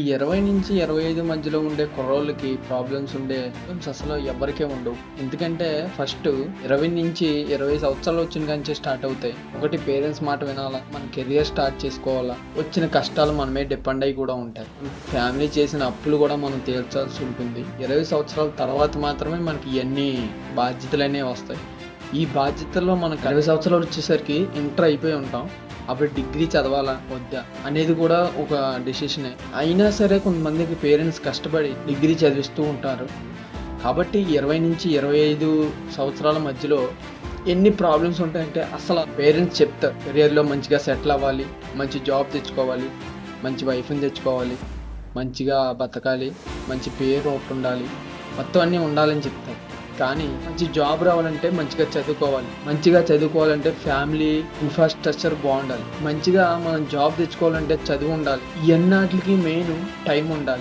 ఈ 20-25 మధ్యలో ఉండే కుర్రోళ్ళకి ప్రాబ్లమ్స్ అసలు ఎవ్వరికే ఉండవు. ఎందుకంటే ఫస్ట్ 20-20 సంవత్సరాలు వచ్చిన కాంచే స్టార్ట్ అవుతాయి. ఒకటి పేరెంట్స్ మాట వినాలా, మన కెరియర్ స్టార్ట్ చేసుకోవాలా, వచ్చిన కష్టాలు మనమే డిపెండ్ అయ్యి కూడా ఉంటాయి. ఫ్యామిలీ చేసిన అప్పులు కూడా మనం తీర్చాల్సి ఉంటుంది. 20 సంవత్సరాల తర్వాత మాత్రమే మనకి ఇవన్నీ బాధ్యతలు అనేవి వస్తాయి. ఈ బాధ్యతల్లో మనకు 20 సంవత్సరాలు వచ్చేసరికి ఇంటర్ అయిపోయి ఉంటాం. అప్పుడు డిగ్రీ చదవాలా వద్దా అనేది కూడా ఒక డెసిషనే. అయినా సరే కొంతమందికి పేరెంట్స్ కష్టపడి డిగ్రీ చదివిస్తూ ఉంటారు. కాబట్టి 20-25 సంవత్సరాల మధ్యలో ఎన్ని ప్రాబ్లమ్స్ ఉంటాయంటే అసలు పేరెంట్స్ చెప్తారు కెరియర్లో మంచిగా సెటిల్ అవ్వాలి, మంచి జాబ్ తెచ్చుకోవాలి, మంచి వైఫ్ని తెచ్చుకోవాలి, మంచిగా బతకాలి, మంచి పేరు ఒకటి ఉండాలి, మొత్తం అన్నీ ఉండాలని చెప్తారు. కానీ మంచి జాబ్ రావాలంటే మంచిగా చదువుకోవాలంటే ఫ్యామిలీ ఇన్ఫ్రాస్ట్రక్చర్ బాగుండాలి. మంచిగా మనం జాబ్ తెచ్చుకోవాలంటే చదువు ఉండాలి. ఇవన్నిటికి మెయిన్ టైం ఉండాలి.